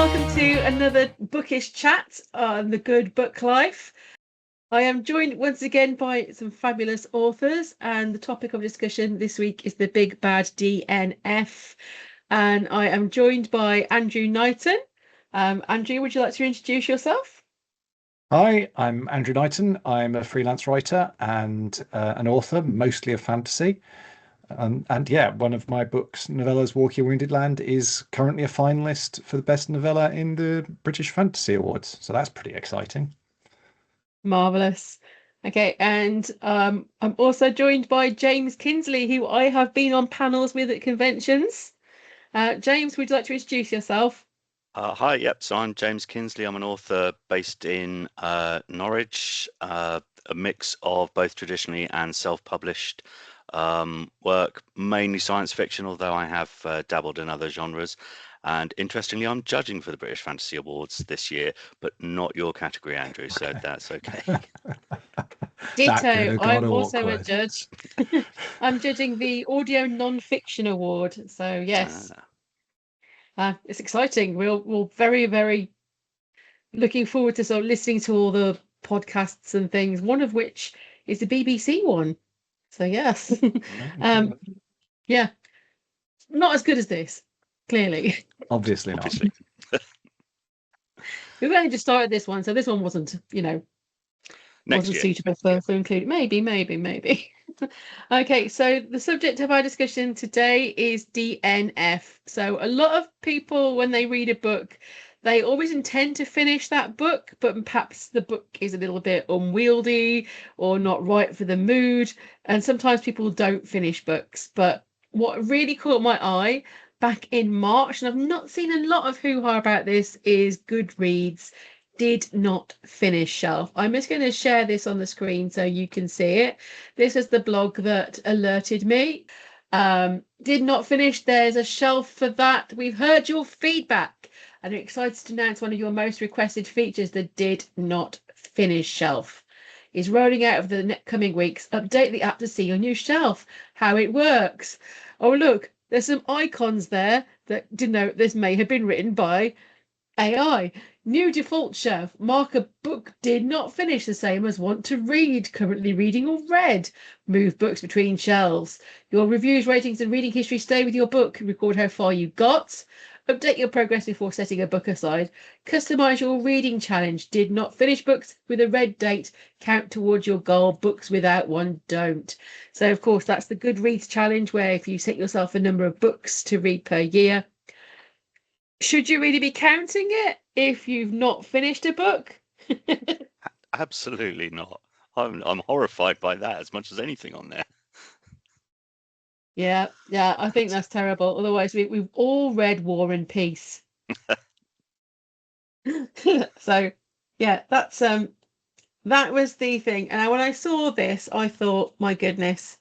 welcome to another bookish chat on the Good Book Life. I am joined once again by some fabulous authors, and the topic of discussion this week is the big bad DNF. And I am joined by Andrew Knighton. Andrew, would you like to introduce yourself? Hi, I'm Andrew Knighton. I'm a freelance writer and an author, mostly of fantasy. And yeah, one of my books, novellas, Walk Your Wounded Land, is currently a finalist for the best novella in the British Fantasy Awards. So that's pretty exciting. Marvelous. Okay, and I'm also joined by James Kinsley, who I have been on panels with at conventions. James, would you like to introduce yourself? Hi, yep. So I'm James Kinsley. I'm an author based in Norwich, a mix of both traditionally and self-published work, mainly science fiction, although I have dabbled in other genres. And interestingly, I'm judging for the British Fantasy Awards this year, but not your category, Andrew, so that's okay. Ditto. I'm also a judge. I'm judging the Audio Non-Fiction Award. So yes, it's exciting. We're very, very looking forward to sort of listening to all the podcasts and things, one of which is the BBC one. So yes. Yeah. Not as good as this, clearly. Obviously not. We've only just started this one, so this one wasn't, wasn't suitable for including. Maybe. Okay, so the subject of our discussion today is DNF. So a lot of people, when they read a book, they always intend to finish that book, but perhaps the book is a little bit unwieldy or not right for the mood. And sometimes people don't finish books. But what really caught my eye back in March, and I've not seen a lot of hoo-ha about this, is Goodreads did not finish shelf. I'm just going to share this on the screen so you can see it. This is the blog that alerted me. Did not finish. There's a shelf for that. We've heard your feedback and are excited to announce one of your most requested features, the did not finish shelf is rolling out over the coming weeks. Update the app to see your new shelf, how it works. Oh, look, there's some icons there that denote this may have been written by AI. New default shelf. Mark a book did not finish, the same as want to read, currently reading or read. Move books between shelves. Your reviews, ratings and reading history stay with your book. Record how far you got. Update your progress before setting a book aside. Customize your reading challenge. Did not finish books with a red date. Count towards your goal. Books without one don't. So, of course, that's the Goodreads challenge, where if you set yourself a number of books to read per year, should you really be counting it if you've not finished a book? Absolutely not. I'm horrified by that as much as anything on there. Yeah, I think that's terrible. Otherwise, we've all read War and Peace. So, yeah, that was the thing. And when I saw this, I thought, my goodness,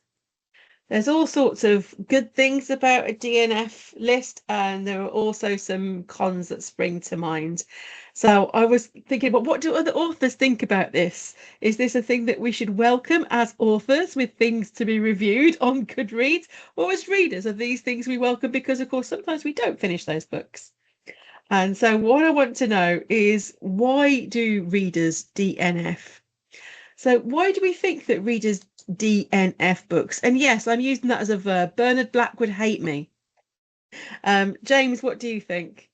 there's all sorts of good things about a DNF list, and there are also some cons that spring to mind. So I was thinking, well, what do other authors think about this? Is this a thing that we should welcome as authors with things to be reviewed on Goodreads? Or as readers, are these things we welcome because, of course, sometimes we don't finish those books? And so what I want to know is, why do readers DNF? So why do we think that readers DNF books? And yes, I'm using that as a verb. Bernard Black would hate me. James, what do you think?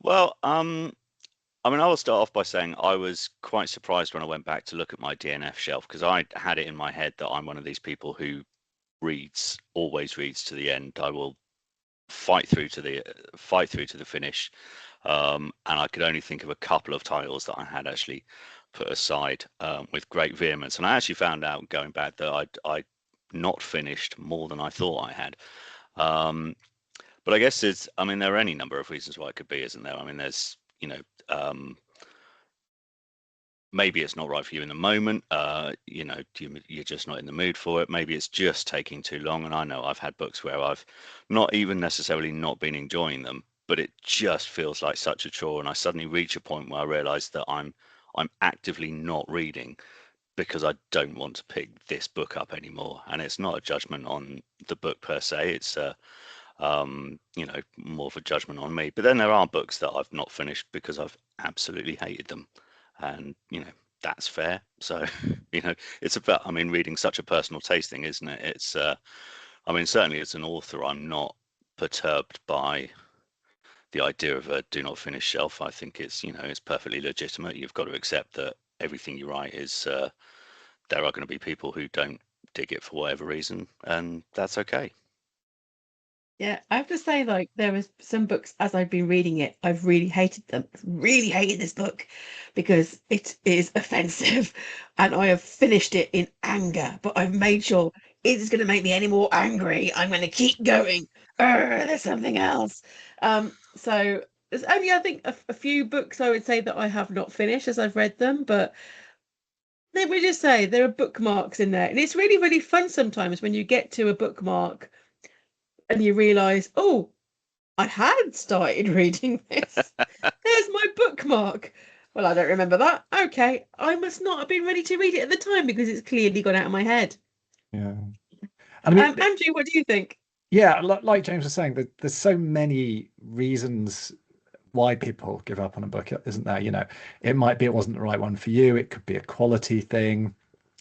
Well, I mean, I will start off by saying I was quite surprised when I went back to look at my DNF shelf, because I had it in my head that I'm one of these people who always reads to the end. I will fight through to the finish. And I could only think of a couple of titles that I had actually put aside with great vehemence. And I actually found out going back that I'd not finished more than I thought I had. But I guess there are any number of reasons why it could be, isn't there? I mean, there's, maybe it's not right for you in the moment. You're just not in the mood for it. Maybe it's just taking too long. And I know I've had books where I've not even necessarily not been enjoying them, but it just feels like such a chore. And I suddenly reach a point where I realize that I'm actively not reading because I don't want to pick this book up anymore. And it's not a judgment on the book per se. It's more of a judgment on me. But then there are books that I've not finished because I've absolutely hated them, and that's fair. So it's about, reading such a personal taste thing, isn't it? It's certainly as an author, I'm not perturbed by the idea of a do not finish shelf. I think it's perfectly legitimate. You've got to accept that everything you write is there are going to be people who don't dig it for whatever reason, and that's okay. Yeah, I have to say, like, there was some books as I've been reading it, I've really hated them. Really hated this book because it is offensive, and I have finished it in anger. But I've made sure it is going to make me any more angry. I'm going to keep going. There's something else. So there's only, I think, a few books I would say that I have not finished as I've read them, but let me just say there are bookmarks in there, and it's really, really fun sometimes when you get to a bookmark and you realise, oh, I had started reading this. There's my bookmark. Well, I don't remember that. Okay, I must not have been ready to read it at the time because it's clearly gone out of my head. Yeah. Andrew, what do you think? Yeah, like James was saying, there's so many reasons why people give up on a book, isn't there? It might be it wasn't the right one for you. It could be a quality thing.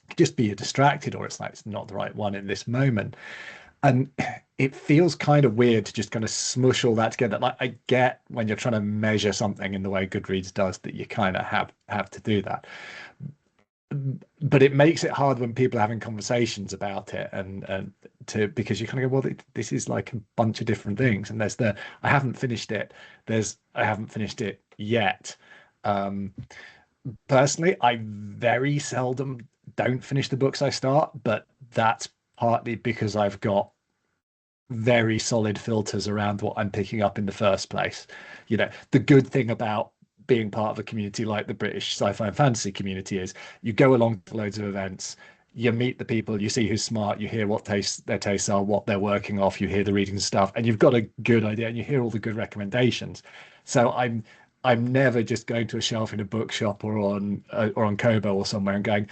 It could just be you're distracted, or it's like it's not the right one in this moment. And it feels kind of weird to just kind of smush all that together. Like, I get when you're trying to measure something in the way Goodreads does that you kind of have to do that. But it makes it hard when people are having conversations about it, and because you kind of go, well, this is like a bunch of different things, and there's I haven't finished it. I haven't finished it yet. Personally, I very seldom don't finish the books I start, but that's partly because I've got very solid filters around what I'm picking up in the first place. The good thing about being part of a community like the British sci-fi and fantasy community is you go along to loads of events, you meet the people, you see who's smart, you hear what their tastes are, what they're working off, you hear the reading stuff, and you've got a good idea, and you hear all the good recommendations. So I'm never just going to a shelf in a bookshop or on Kobo or somewhere and going,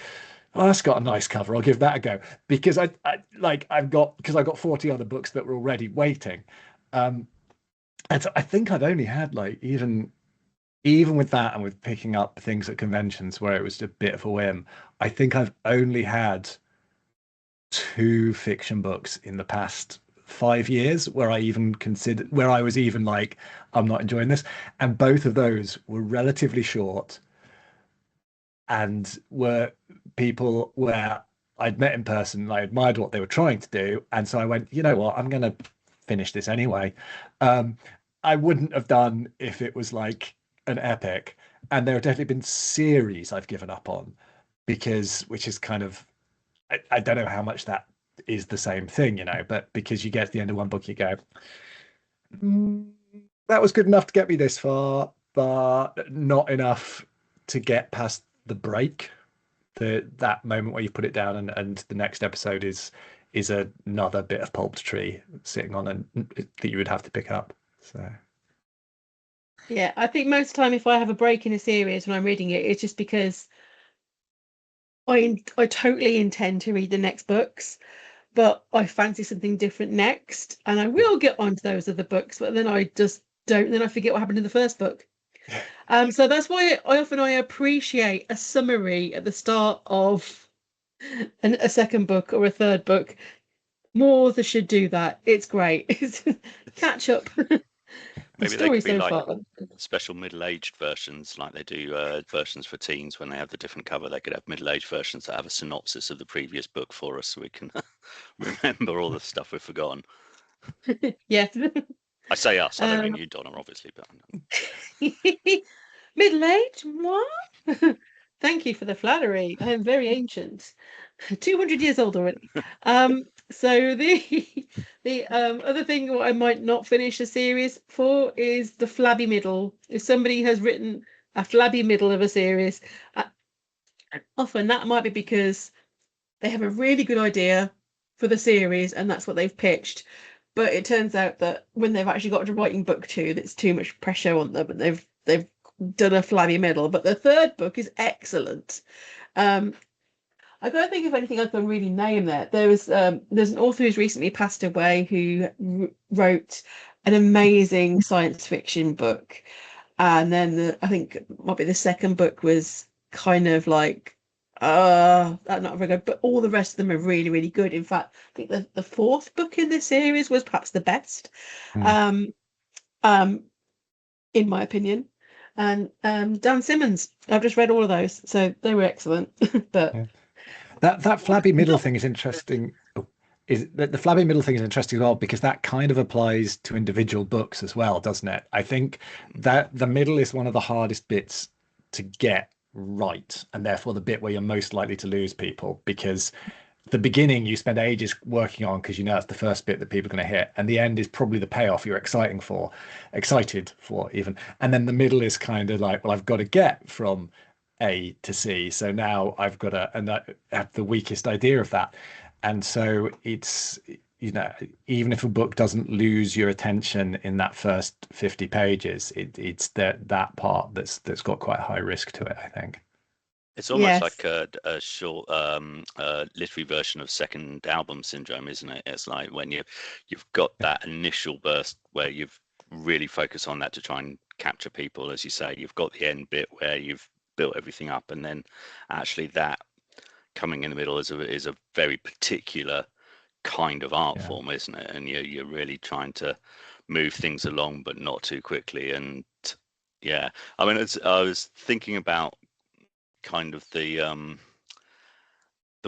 oh, that's got a nice cover, I'll give that a go, because I've got 40 other books that were already waiting. And so I think I've only had, like, even with that, and with picking up things at conventions where it was a bit of a whim, I think I've only had 2 fiction books in the past 5 years where I was even like, I'm not enjoying this. And both of those were relatively short and were people where I'd met in person and I admired what they were trying to do. And so I went, you know what, I'm going to finish this anyway. I wouldn't have done if it was like an epic. And there have definitely been series I've given up on which is kind of, I don't know how much that is the same thing, but because you get to the end of one book, you go, that was good enough to get me this far, but not enough to get past the break, that moment where you put it down and the next episode is another bit of pulpitry sitting on that you would have to pick up. So yeah, I think most of the time if I have a break in a series when I'm reading it, it's just because I totally intend to read the next books, but I fancy something different next, and I will get onto those other books, but then I just don't, then I forget what happened in the first book. So that's why I appreciate a summary at the start of a second book or a third book. More authors should do that. It's great. Catch up. Maybe they could be like special middle-aged versions, like they do versions for teens when they have the different cover. They could have middle-aged versions that have a synopsis of the previous book for us, so we can remember all the stuff we've forgotten. Yes. I say us, I don't mean you, Donna, obviously, but middle-aged? What? Thank you for the flattery. I am very ancient. 200 years old already. So the other thing what I might not finish a series for is the flabby middle. If somebody has written a flabby middle of a series, often that might be because they have a really good idea for the series and that's what they've pitched. But it turns out that when they've actually got to writing book 2, that's too much pressure on them, and they've done a flabby middle. But the third book is excellent. I don't think of anything I can really name there. There's an author who's recently passed away who wrote an amazing science fiction book, and then I think might be the second book was kind of like not very good, but all the rest of them are really, really good. In fact, I think the fourth book in this series was perhaps the best, um, um, in my opinion. And Dan Simmons, I've just read all of those, so they were excellent. But Yeah. That flabby middle thing is interesting. Is the flabby middle thing is interesting as well, because that kind of applies to individual books as well, doesn't it? I think that the middle is one of the hardest bits to get right, and therefore the bit where you're most likely to lose people, because the beginning you spend ages working on because you know it's the first bit that people are going to hit, and the end is probably the payoff you're excited for even, and then the middle is kind of like, well, I've got to get from A to C, so now I've got to, and I have the weakest idea of that, and so it's, you know, even if a book doesn't lose your attention in that first 50 pages, it's that part that's got quite a high risk to it, I think. It's almost like a short literary version of second album syndrome, isn't it? It's like when you've got that initial burst where you've really focused on that to try and capture people, as you say. You've got the end bit where you've built everything up, and then actually that coming in the middle is a very particular kind of art form, isn't it? And you're really trying to move things along, but not too quickly. And yeah, I mean, I was thinking about kind of the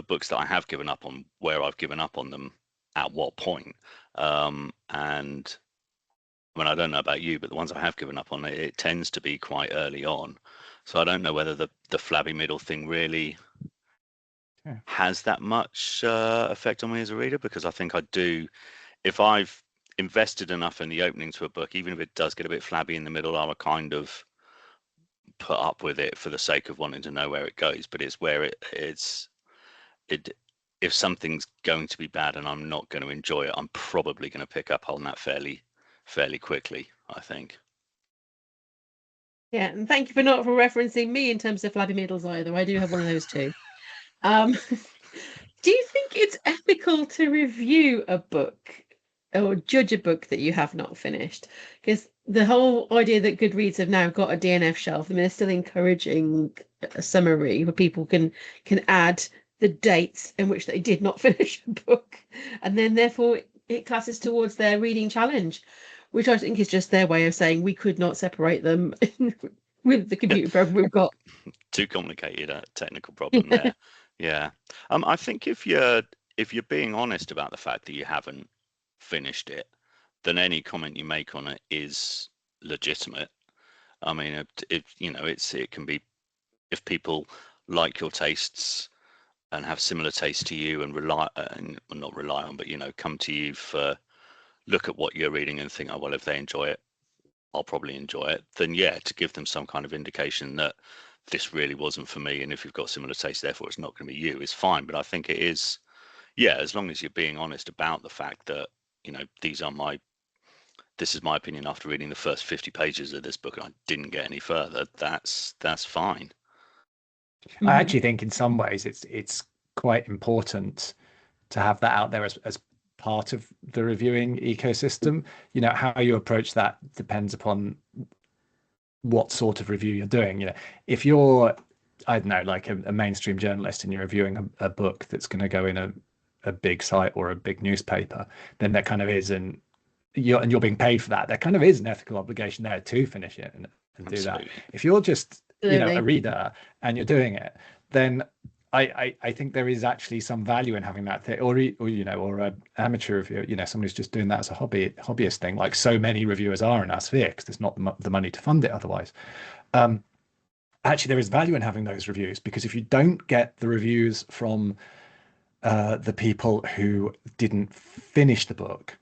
books that I have given up on, where I've given up on them at what point. And I mean, I don't know about you, but the ones I have given up on, it tends to be quite early on. So I don't know whether the flabby middle thing really has that much effect on me as a reader, because I think I do. If I've invested enough in the opening to a book, even if it does get a bit flabby in the middle, I'll kind of put up with it for the sake of wanting to know where it goes. But it's where it's if something's going to be bad and I'm not going to enjoy it, I'm probably going to pick up on that fairly quickly, I think. Yeah, and thank you for not referencing me in terms of flabby middles either. I do have one of those too. Do you think it's ethical to review a book or judge a book that you have not finished? Because the whole idea that Goodreads have now got a DNF shelf, I mean, they're still encouraging a summary where people can add the dates in which they did not finish a book, and then therefore it classes towards their reading challenge, which I think is just their way of saying we could not separate them with the computer program we've got. Too complicated a technical problem there. Yeah. I think if you're being honest about the fact that you haven't finished it, then any comment you make on it is legitimate. I mean, it can be, if people like your tastes and have similar tastes to you and not rely on, but come to you for, look at what you're reading and think, oh well, if they enjoy it, I'll probably enjoy it. Then yeah, to give them some kind of indication that this really wasn't for me, and if you've got similar taste, therefore it's not going to be you, is fine. But I think it is, yeah, as long as you're being honest about the fact that this is my opinion after reading the first 50 pages of this book and I didn't get any further, that's fine. I actually think in some ways it's quite important to have that out there as part of the reviewing ecosystem. How you approach that depends upon what sort of review you're doing. If you're, I don't know, like a mainstream journalist and you're reviewing a book that's going to go in a big site or a big newspaper, then there kind of is, and you're being paid for that. There kind of is an ethical obligation there to finish it and do that. If you're just a reader and you're doing it, then I think there is actually some value in having that, or an amateur reviewer, someone who's just doing that as a hobbyist thing, like so many reviewers are in our sphere, because there's not the money to fund it otherwise. Actually, there is value in having those reviews, because if you don't get the reviews from the people who didn't finish the book,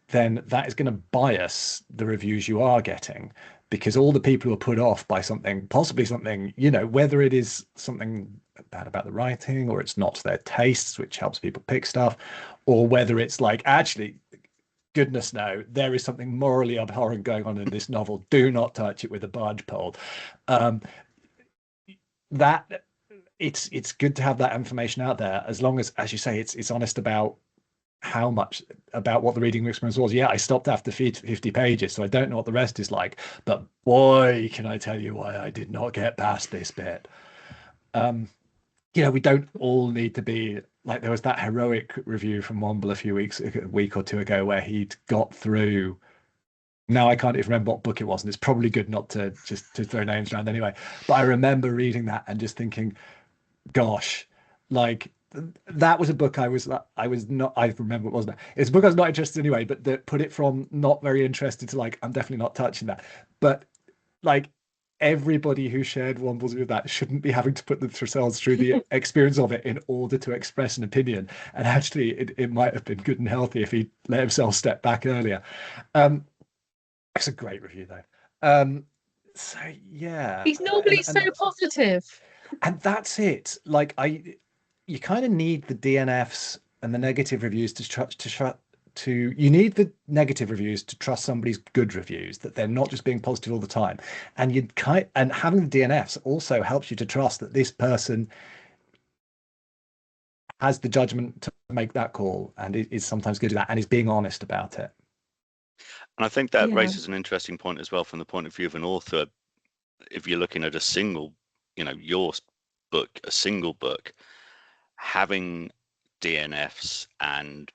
then that is going to bias the reviews you are getting, because all the people who are put off by something, possibly something, whether it is something bad about the writing, or it's not to their tastes, which helps people pick stuff, or whether it's like, actually, goodness no, there is something morally abhorrent going on in this novel, do not touch it with a barge pole. That it's good to have that information out there, as long as you say, it's honest about how much, about what the reading experience was. Yeah, I stopped after 50 pages, so I don't know what the rest is like, but boy, can I tell you why I did not get past this bit. We don't all need to be like, there was that heroic review from Womble a week or two ago, where he'd got through. Now I can't even remember what book it was, and it's probably good not to just to throw names around anyway. But I remember reading that and just thinking, gosh, like that was a book I was not, I remember it wasn't. It's a book I was not interested in anyway, but that put it from not very interested to like, I'm definitely not touching that. But like, everybody who shared Womble's with that shouldn't be having to put themselves through the experience of it in order to express an opinion. And actually, it might have been good and healthy if he let himself step back earlier. It's a great review, though. So yeah, he's normally so positive, and that's it. Like, you kind of need the DNFs and the negative reviews you need the negative reviews to trust somebody's good reviews, that they're not just being positive all the time. And and having the DNFs also helps you to trust that this person has the judgment to make that call, and is sometimes good at that, and is being honest about it. And I think that raises an interesting point as well, from the point of view of an author. If you're looking at a single, your book, a single book, having DNFs and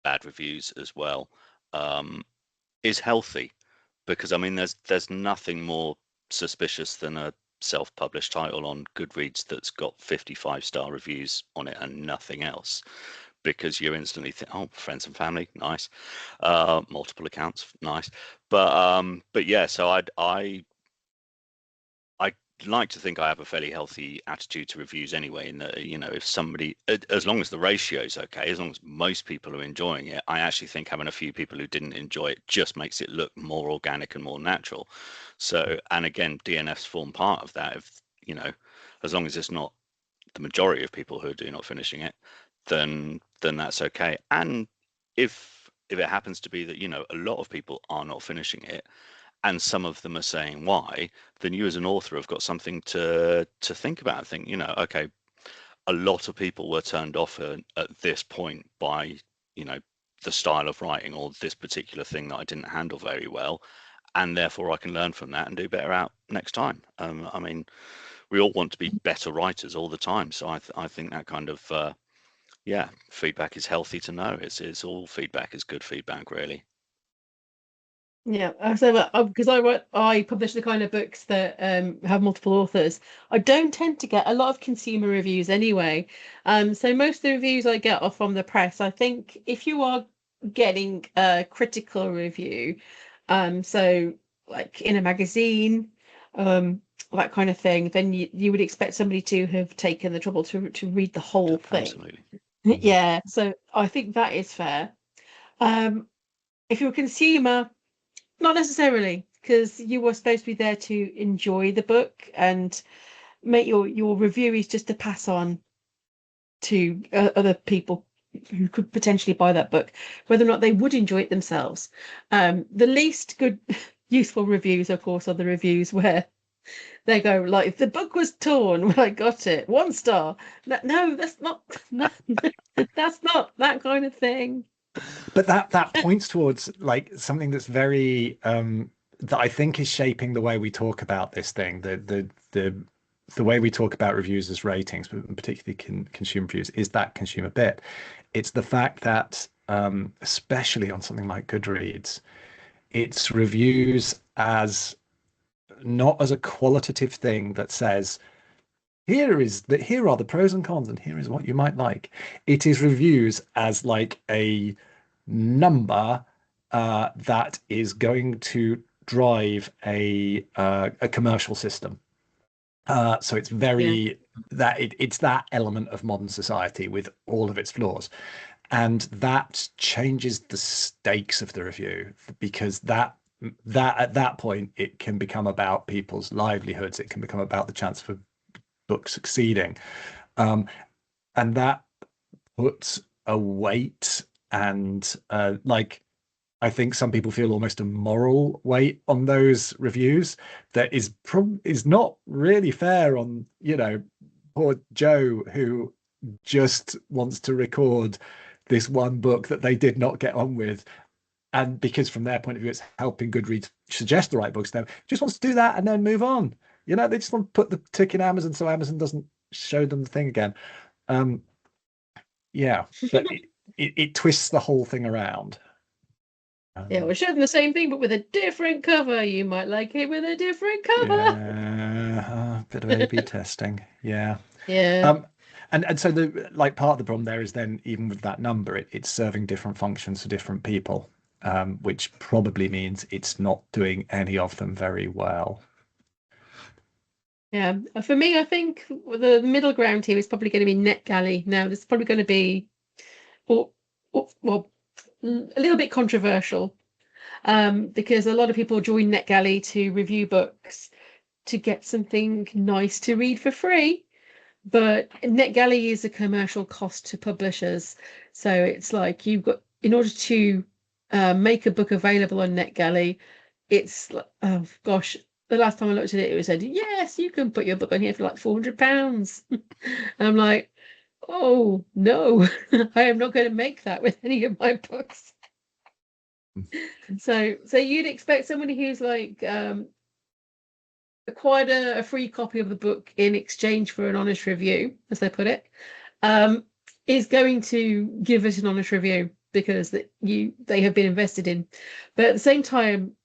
bad reviews as well is healthy, because I mean, there's nothing more suspicious than a self-published title on Goodreads that's got 55-star reviews on it and nothing else, because you instantly think, oh, friends and family, nice, multiple accounts, nice. But yeah, so I like to think I have a fairly healthy attitude to reviews anyway, in that, if somebody, as long as the ratio is okay, as long as most people are enjoying it, I actually think having a few people who didn't enjoy it just makes it look more organic and more natural. So, and again, DNFs form part of that. If as long as it's not the majority of people who are not finishing it, then that's okay. And if it happens to be that a lot of people are not finishing it, and some of them are saying why, then you as an author have got something to think about. Think, okay, a lot of people were turned off at this point by the style of writing, or this particular thing that I didn't handle very well, and therefore I can learn from that and do better out next time. I mean, we all want to be better writers all the time, so I think that kind of feedback is healthy to know. It's all feedback is good feedback, really. Yeah, so because I publish the kind of books that have multiple authors, I don't tend to get a lot of consumer reviews anyway. So most of the reviews I get are from the press. I think if you are getting a critical review, so like in a magazine, that kind of thing, then you would expect somebody to have taken the trouble to read the whole thing. Absolutely. Yeah, so I think that is fair. If you're a consumer, not necessarily, because you were supposed to be there to enjoy the book, and make your review is just to pass on to other people who could potentially buy that book, whether or not they would enjoy it themselves. The least good, useful reviews, of course, are the reviews where they go like, the book was torn when I got it, 1 star. No, that's not that's not that kind of thing. But that points towards like something that's very that I think is shaping the way we talk about this thing. The way we talk about reviews as ratings, but particularly consumer reviews, is that consumer bit. It's the fact that especially on something like Goodreads, it's reviews as not as a qualitative thing that says, here are the pros and cons, and here is what you might like. It is reviews as like a number that is going to drive a commercial system. So it's very it's that element of modern society with all of its flaws, and that changes the stakes of the review, because that at that point it can become about people's livelihoods. It can become about the chance for book succeeding, and that puts a weight and like, I think some people feel almost a moral weight on those reviews that is not really fair on poor Joe, who just wants to record this one book that they did not get on with. And because from their point of view, it's helping Goodreads suggest the right books, though, just wants to do that and then move on. You know, they just want to put the tick in Amazon so Amazon doesn't show them the thing again. Yeah, but it twists the whole thing around. Yeah, we'll show them the same thing, but with a different cover. You might like it with a different cover. Yeah, a bit of A/B testing. Yeah. Yeah. And so the like part of the problem there is then even with that number, it's serving different functions for different people, which probably means it's not doing any of them very well. Yeah, for me, I think the middle ground here is probably going to be NetGalley. Now, this is probably going to be, well, a little bit controversial, because a lot of people join NetGalley to review books to get something nice to read for free. But NetGalley is a commercial cost to publishers, so it's like you've got, in order to make a book available on NetGalley, it's oh gosh. The last time I looked at it, it said, yes, you can put your book on here for like £400. And I'm like, oh, no, I am not going to make that with any of my books. So you'd expect somebody who's like acquired a free copy of the book in exchange for an honest review, as they put it, is going to give it an honest review because they have been invested in. But at the same time,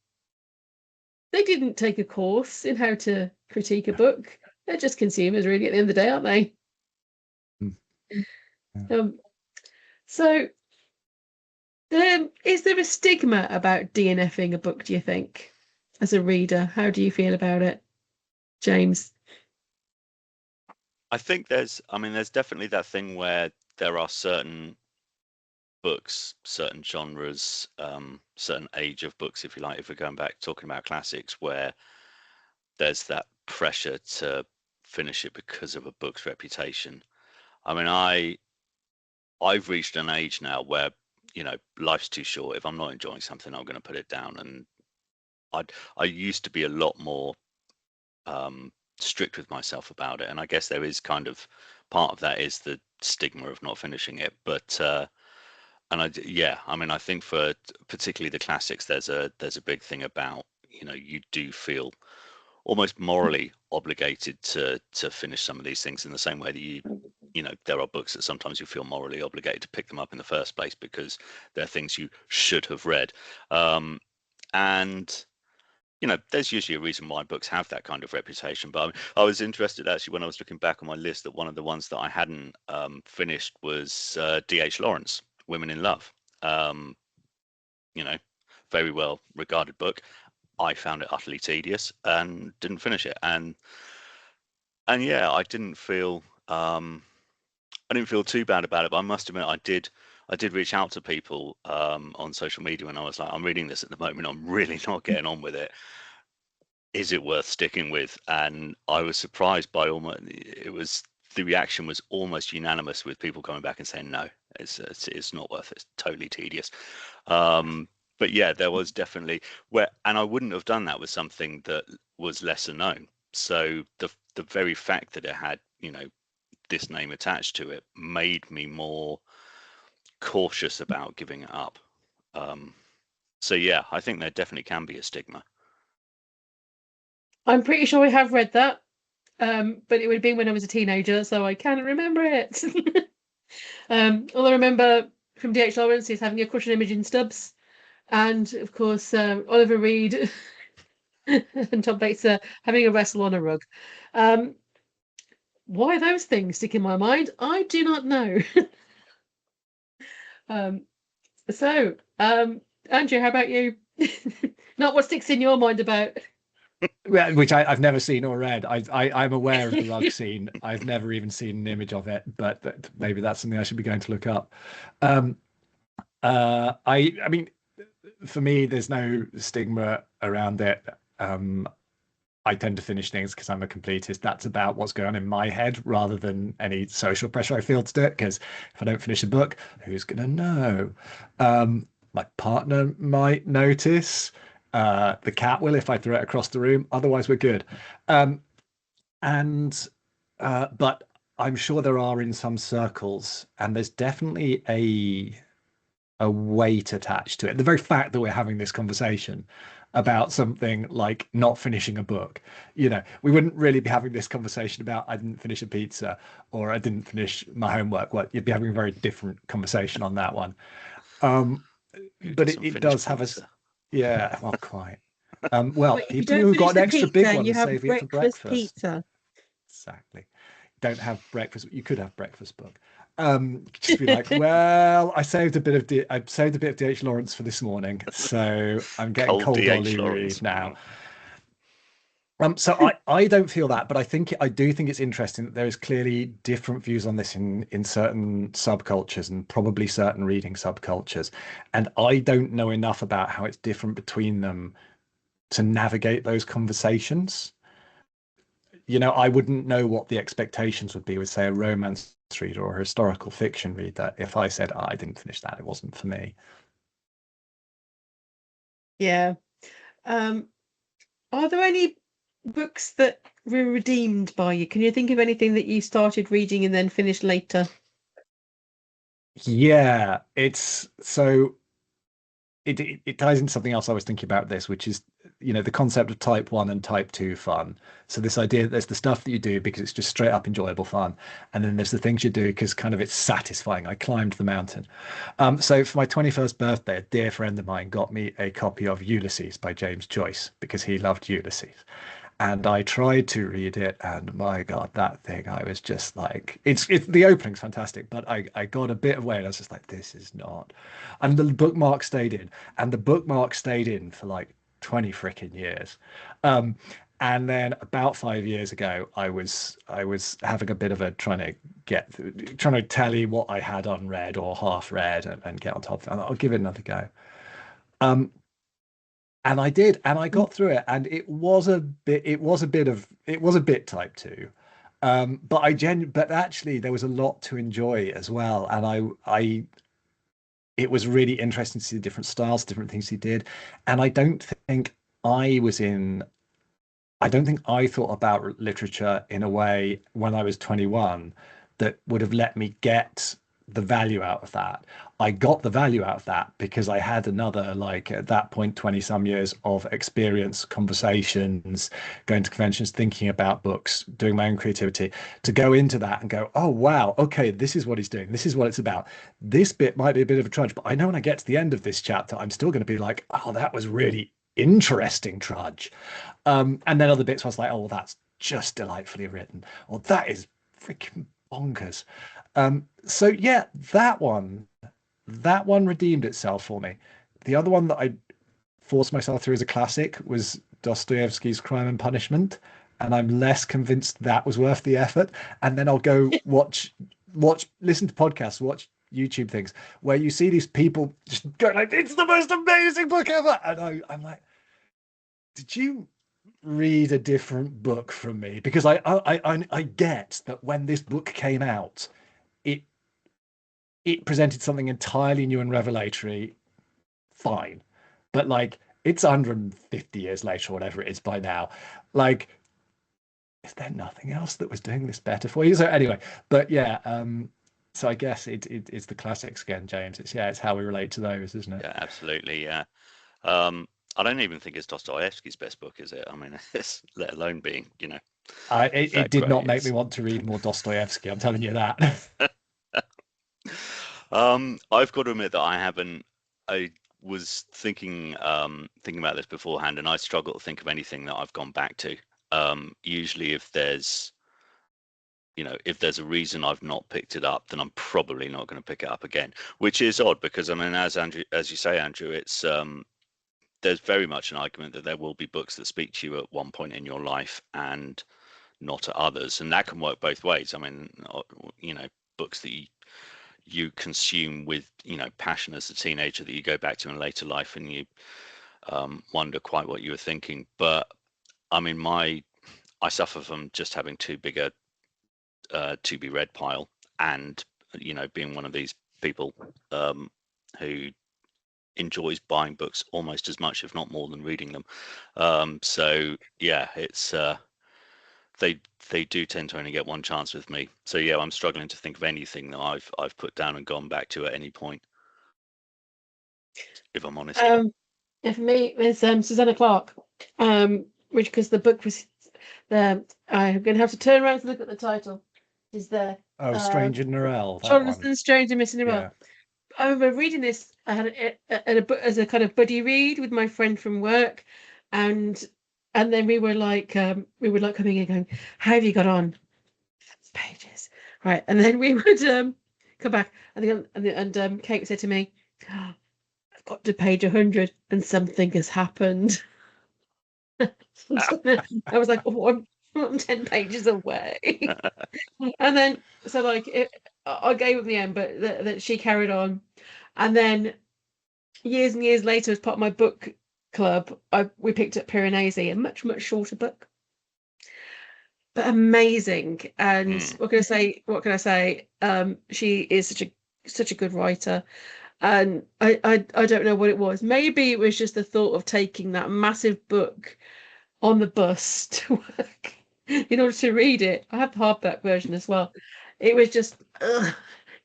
they didn't take a course in how to critique a book. They're just consumers, really, at the end of the day, aren't they? Yeah. So, is there a stigma about DNFing a book, do you think, as a reader? How do you feel about it, James? I think there's definitely that thing where there are certain books, certain genres, certain age of books, if you like, if we're going back talking about classics, where there's that pressure to finish it because of a book's reputation. I mean, I've reached an age now where, you know, life's too short. If I'm not enjoying something, I'm going to put it down. And I used to be a lot more strict with myself about it, and I guess there is kind of part of that is the stigma of not finishing it. But I think for particularly the classics, there's a big thing about, you know, you do feel almost morally obligated to finish some of these things in the same way that you know, there are books that sometimes you feel morally obligated to pick them up in the first place because they're things you should have read. And you know, there's usually a reason why books have that kind of reputation. But I was interested actually when I was looking back on my list that one of the ones that I hadn't finished was D.H. Lawrence, Women in Love. You know, very well regarded book. I found it utterly tedious and didn't finish it. And yeah, I didn't feel too bad about it. But I must admit, I did reach out to people on social media when I was like, I'm reading this at the moment, I'm really not getting on with it. Is it worth sticking with? And I was surprised by the reaction was almost unanimous, with people coming back and saying, no, it's not worth it. It's totally tedious. But yeah, there was definitely and I wouldn't have done that with something that was lesser known. So the very fact that it had, you know, this name attached to it made me more cautious about giving it up. So yeah, I think there definitely can be a stigma. I'm pretty sure I have read that, but it would have been when I was a teenager, so I can't remember it. All I remember from D.H. Lawrence is having a crush on Imogen Stubbs, and of course Oliver Reed and Tom Bates having a wrestle on a rug. Why those things stick in my mind, I do not know. Andrew, how about you? Not what sticks in your mind about. Which I've never seen or read. I'm aware of the rug scene. I've never even seen an image of it, but maybe that's something I should be going to look up. I mean, for me, there's no stigma around it. I tend to finish things because I'm a completist. That's about what's going on in my head rather than any social pressure I feel to do it. Because if I don't finish a book, who's going to know? My partner might notice. The cat will if I throw it across the room. Otherwise, we're good. But I'm sure there are in some circles, and there's definitely a weight attached to it. The very fact that we're having this conversation about something like not finishing a book, we wouldn't really be having this conversation about I didn't finish a pizza or I didn't finish my homework. Well, you'd be having a very different conversation on that one. But it does have yeah, well, quite. Well, Wait, if you people don't who finish got an the extra big pizza, one you and have save it for breakfast breakfast. pizza. Exactly. Don't have breakfast. You could have breakfast book. Just be like, well, I saved a bit of D.H. Lawrence for this morning, so I'm getting cold Dolly read now. So I don't feel that, but I do think it's interesting that there is clearly different views on this in certain subcultures and probably certain reading subcultures, and I don't know enough about how it's different between them to navigate those conversations. I wouldn't know what the expectations would be with, say, a romance reader or a historical fiction reader if I said, I didn't finish that, it wasn't for me. Yeah. Are there any books that were redeemed by you? Can you think of anything that you started reading and then finished later? Yeah, it's so it ties into something else I was thinking about this, which is, the concept of type 1 and type 2 fun. So this idea that there's the stuff that you do because it's just straight up enjoyable fun, and then there's the things you do because kind of it's satisfying. I climbed the mountain. So for my 21st birthday, a dear friend of mine got me a copy of Ulysses by James Joyce because he loved Ulysses. And I tried to read it, and my God, that thing, I was just like, it's the opening's fantastic, but I got a bit away and I was just like, this is not. And the bookmark stayed in, and the bookmark stayed in for like 20 freaking years. And then about 5 years ago, I was having a bit of a trying to tally what I had unread or half read and get on top of it. And I'll give it another go. And I did, and I got through it, and it was a bit type 2. But actually there was a lot to enjoy as well. And it was really interesting to see the different styles, different things he did. And I don't think I thought about literature in a way when I was 21 that would have let me get the value out of that. I got the value out of that because I had another, like at that point, 20 some years of experience, conversations, going to conventions, thinking about books, doing my own creativity, to go into that and go, oh, wow, okay, this is what he's doing. This is what it's about. This bit might be a bit of a trudge, but I know when I get to the end of this chapter, I'm still going to be like, oh, that was really interesting trudge. And then other bits I was like, oh, well, that's just delightfully written, or that is freaking bonkers. So yeah, that one redeemed itself for me. The other one that I forced myself through as a classic was Dostoevsky's Crime and Punishment, and I'm less convinced that was worth the effort. And then I'll go listen to podcasts, watch YouTube things where you see these people just go like, it's the most amazing book ever, and I'm like, did you read a different book from me? Because I get that when this book came out, it presented something entirely new and revelatory. Fine, but like it's 150 years later, or whatever it is by now. Like, is there nothing else that was doing this better for you? So anyway, but yeah, so I guess it's the classics again, James. It's how we relate to those, isn't it? Yeah, absolutely. Yeah. I don't even think it's Dostoevsky's best book, is it? I mean, it's, let alone being, it did not make me want to read more Dostoevsky. I'm telling you that. I've got to admit that I was thinking about this beforehand, and I struggle to think of anything that I've gone back to. Usually if there's a reason I've not picked it up, then I'm probably not going to pick it up again, which is odd because, I mean, as you say, Andrew, it's there's very much an argument that there will be books that speak to you at one point in your life and not at others, and that can work both ways. I mean, books that you consume with passion as a teenager that you go back to in later life and you wonder quite what you were thinking. But I mean, I suffer from just having too big a to be read pile, and being one of these people who enjoys buying books almost as much, if not more, than reading them. So yeah, it's they they do tend to only get one chance with me. So yeah, I'm struggling to think of anything that I've put down and gone back to at any point, if I'm honest. Yeah, for me, it's Susanna Clark, which, because the book was there, I'm going to have to turn around to look at the title. Is there? Oh, Stranger Norell. That one. Jonathan Strange and Miss Norell. Yeah. I remember reading this. I had it at a book as a kind of buddy read with my friend from work, and then we were like coming in going, "How have you got on?" Pages, right? And then we would come back, and Kate said to me, "I've got to page 100, and something has happened." I was like, "Oh, I'm 10 pages away." And then so like I gave up in the end, but that she carried on, and then years and years later, as part of my book club, we picked up Piranesi, a much shorter book, but amazing. And what can I say? She is such a good writer, and I don't know what it was. Maybe it was just the thought of taking that massive book on the bus to work in order to read it. I have the hardback version as well. It was just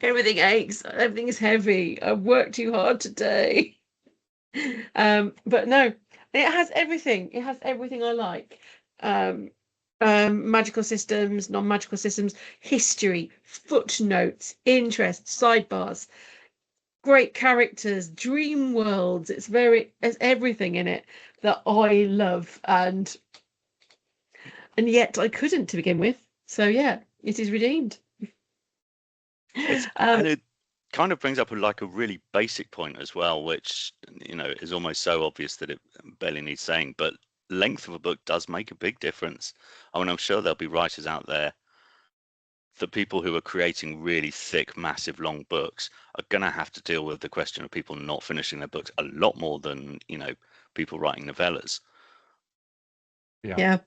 everything aches, everything is heavy. I worked too hard today. But no, it has everything. It has everything I like. Magical systems, non-magical systems, history, footnotes, interest, sidebars, great characters, dream worlds. It's everything in it that I love, and yet I couldn't to begin with. So yeah, it is redeemed. And it kind of brings up a really basic point as well, which is almost so obvious that it barely needs saying, but length of a book does make a big difference. I mean, I'm sure there'll be writers out there, the people who are creating really thick, massive, long books are going to have to deal with the question of people not finishing their books a lot more than people writing novellas. Yeah.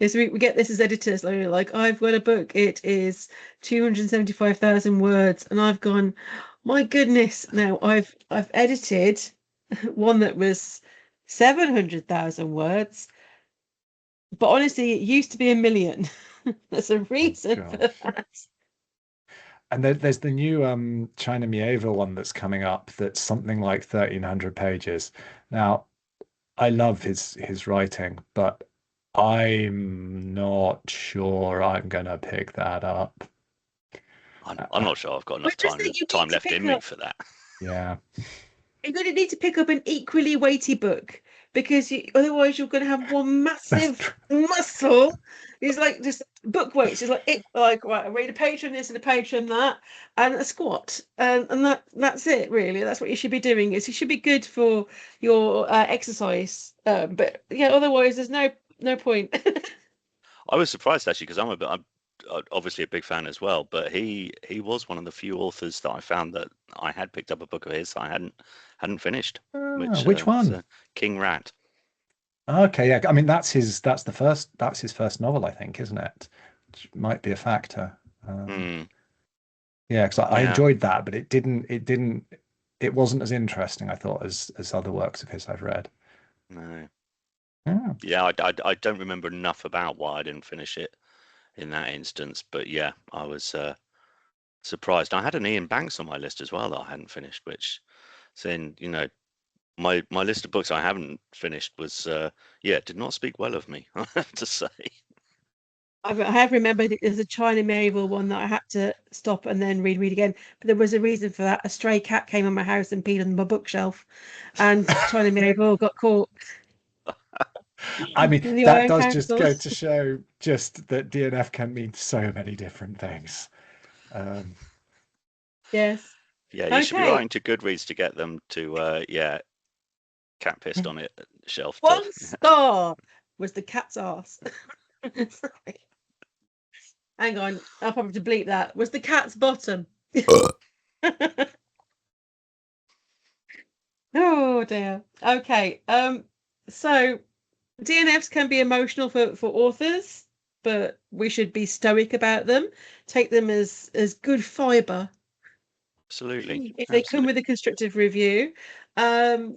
Yes, we get this as editors. Like, I've got a book. It is 275,000 words, and I've gone, my goodness. Now I've edited one that was 700,000 words, but honestly, it used to be 1 million. There's a reason for that. And there's the new China Mieva one that's coming up. That's something like 1,300 pages. Now, I love his writing, but I'm not sure I'm gonna pick that up. I'm not sure I've got enough time left in me for that. Yeah. You're going to need to pick up an equally weighty book, because otherwise you're going to have one massive muscle. It's like just book weights. It's like right, I read a page from this and a page from that, and a squat, and that's it really. That's what you should be doing. Is you should be good for your exercise, but yeah, otherwise there's no point. I was surprised actually, because I'm obviously a big fan as well, but he was one of the few authors that I found that I had picked up a book of his that I hadn't finished. Which one? King Rat. Okay, yeah. I mean, that's his first novel, I think, isn't it? Which might be a factor. Yeah, because I enjoyed that, but it wasn't as interesting, I thought, as other works of his I've read. No. Yeah, I don't remember enough about why I didn't finish it in that instance, but yeah, I was surprised. I had an Ian Banks on my list as well that I hadn't finished, which saying, my list of books I haven't finished was did not speak well of me, I have to say. I have remembered it as a China Medieval one that I had to stop and then read again, but there was a reason for that. A stray cat came on my house and peed on my bookshelf, and China Medieval got caught. I mean, that does just go to show just that DNF can mean so many different things. Yes. Yeah, you should be writing to Goodreads to get them to cat pissed on it shelf. One star was the cat's ass. Sorry. Hang on, I'll probably have to bleep that. Was the cat's bottom. Oh dear. Okay. So DNFs can be emotional for authors, but we should be stoic about them. Take them as good fibre. Absolutely. If they come with a constructive review. How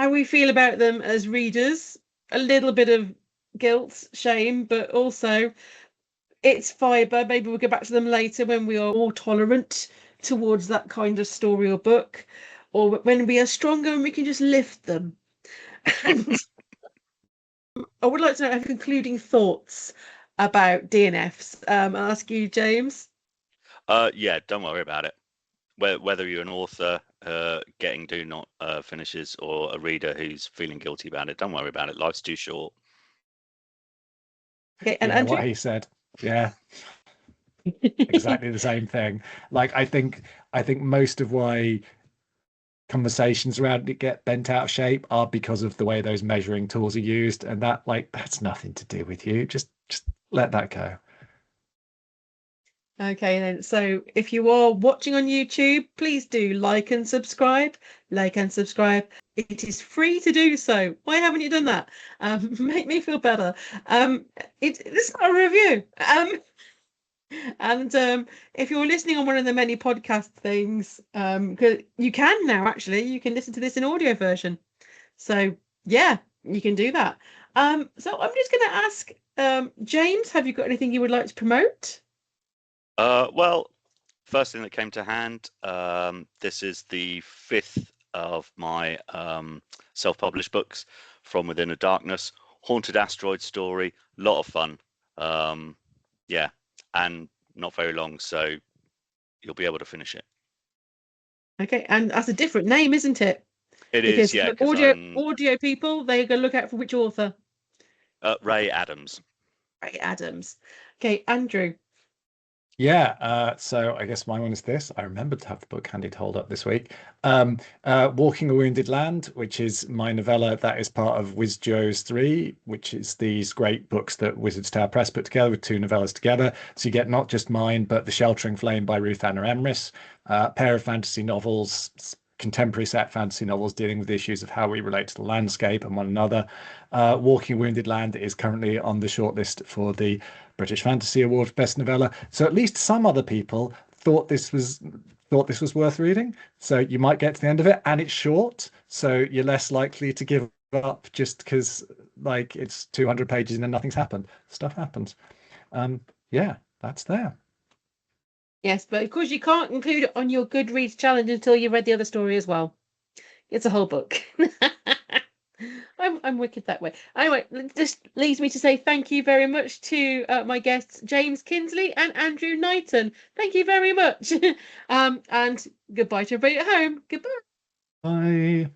we feel about them as readers, a little bit of guilt, shame, but also it's fibre. Maybe we'll go back to them later when we are more tolerant towards that kind of story or book, or when we are stronger and we can just lift them. And I would like to have concluding thoughts about DNFs. I'll ask you, James. Yeah, don't worry about it. Whether you're an author getting do not finishes or a reader who's feeling guilty about it, don't worry about it. Life's too short. Okay, and Yeah, Andrew? what he said. Yeah, exactly the same thing. Like, I think most of why conversations around it get bent out of shape are because of the way those measuring tools are used, and that's nothing to do with you. Just let that go. Okay, then. So if you are watching on YouTube, please do like and subscribe. Like and subscribe. It is free to do so. Why haven't you done that? Make me feel better. It's not a review. And if you're listening on one of the many podcast things, 'cause you can now actually, you can listen to this in audio version. So yeah, you can do that. So I'm just going to ask, James, have you got anything you would like to promote? Well, first thing that came to hand, this is the 5th of my self-published books, From Within a Darkness, haunted asteroid story, lot of fun. Yeah, and not very long, so you'll be able to finish it. Okay, and that's a different name, isn't it? It Because is, yeah, for because audio people, they go look out for which author? Ray Adams. Ray Adams. Okay, Andrew. Yeah, so I guess my one is this. I remembered to have the book handy to hold up this week. Walking a Wounded Land, which is my novella that is part of Wiz Joe's 3, which is these great books that Wizards Tower Press put together with 2 novellas together. So you get not just mine, but The Sheltering Flame by Ruth Anna Emrys, a pair of fantasy novels, contemporary set fantasy novels dealing with issues of how we relate to the landscape and one another. Walking a Wounded Land is currently on the shortlist for the British Fantasy Award for Best Novella. So at least some other people thought this was worth reading. So you might get to the end of it, and it's short, so you're less likely to give up just because like it's 200 pages and nothing's happened. Stuff happens. Yeah, that's there. Yes, but of course you can't include it on your Goodreads challenge until you've read the other story as well. It's a whole book. I'm wicked that way. Anyway, this leaves me to say thank you very much to my guests, James Kinsley and Andrew Knighton. Thank you very much. And goodbye to everybody at home. Goodbye. Bye.